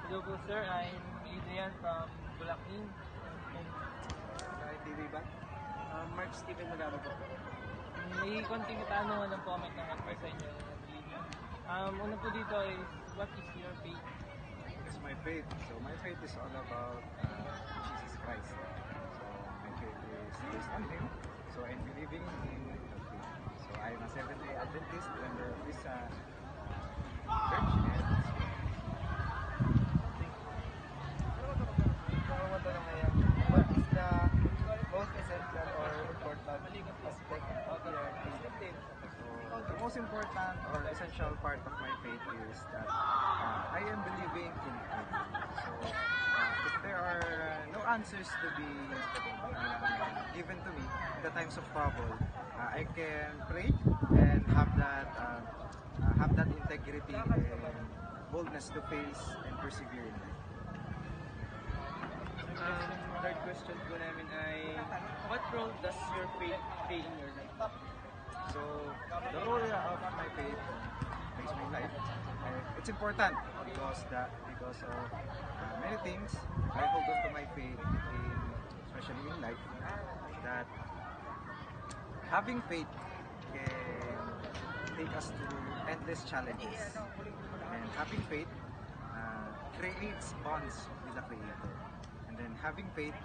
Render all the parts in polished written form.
Hello po sir, I'm Adrian from Bulacan. TV ba? Mark Steven Magano po. May konting katanungan lang po kami ng sa inyo. Una po dito is, what is your faith? It's my faith. So my faith is all about Jesus Christ. So my faith is based on Him. So I'm believing in Him. So I'm a Seventh-day Adventist member of this church. What is the most essential or important aspect of your faith? So the most important or essential part of my faith is that I am believing in Him. So if there are no answers to be given to me in the times of trouble, I can pray and have that integrity and boldness to face and persevere in life. Third question po namin ay, what role does your faith play in your life? So the role of my faith makes my life. It's important because of many things. I hold on to my faith, especially in life, that having faith can take us to endless challenges, and having faith creates bonds with the Creator. And then having faith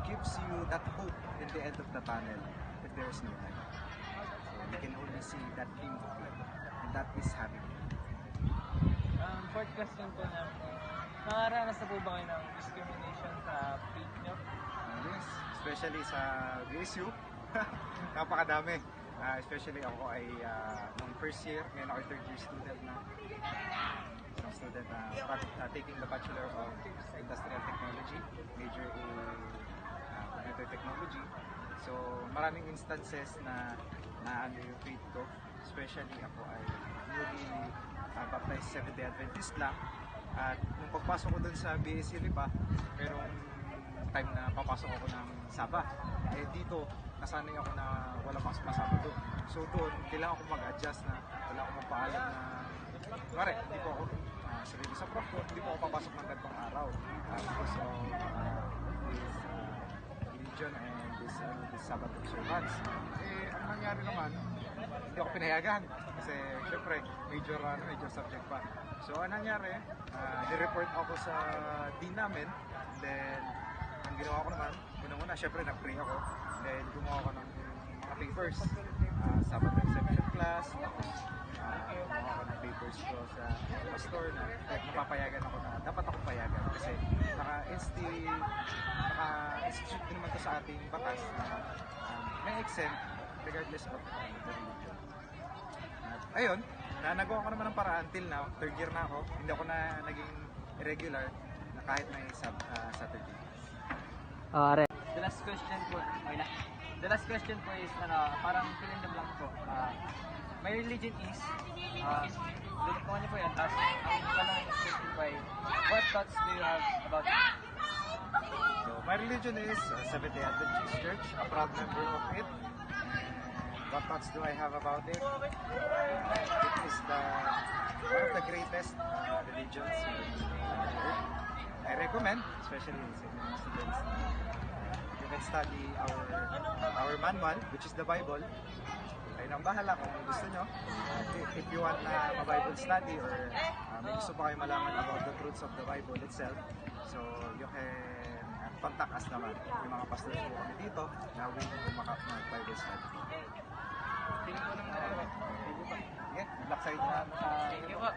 gives you that hope in the end of the tunnel if there is no light. So you can only see that beam of light, and that is having faith. Fourth question po namin, nakaranas na po ba kayo ng discrimination sa faith niyo? Yes, especially sa BSU. Napakadami. Especially ako ay nung first year, ngayon ako third year student na. Isang student taking the Bachelor of Industrial Technology, major in computer technology. So maraming instances na ano yung faith ko. Especially ako ay newly baptized Seventh-day Adventist lang. At nung pagpasok ko dun sa BSU pa, merong time na papasok ako ng Sabah. Eh dito, nasanay ako na wala pasok na Sabado. So doon, kailangan ko mag-adjust na wala akong magpaalam na pare, hindi po ako sarili sa prof ko, hindi po ako papasok ng gantong araw because of this religion and this Sabbath observance. Eh, ang nangyari naman, hindi ako pinayagan kasi syempre major subject pa. So ang nangyari, ni-report ako sa dean namin, then ang ginawa ko naman, unang-una syempre nag-pray ako, then gumawa ko ng mga papers, Sabbath exemption class, gumawa ko ng papers ko sa pastor na napapayagan ako na dapat akong payagan kasi naka-institute din naman to sa ating batas na may exempt regardless of the religion. At ayun, nagawa ko naman ng paraan till now, third year na ako, hindi ako na naging irregular na kahit may Saturday. The last question po, The last question po is, parang fill in the blank po. My religion is, lulupungan niyo po yan, tapos ang tanong is by, what thoughts do you have about it? So, my religion is Seventh-day Adventist Church, a proud member of it. What thoughts do I have about it? It is one of the greatest religions on earth. I recommend, especially sa mga students, you can study our manual, which is the Bible. Kayo nang bahala kung gusto nyo. If you want a Bible study or may gusto pa kayo malaman about the truths of the Bible itself, so you can contact us naman. Yung mga pastors po kami dito na willing to mag-Bible study. Thank you po naman. Yeah, good luck sa inyo. Thank you po.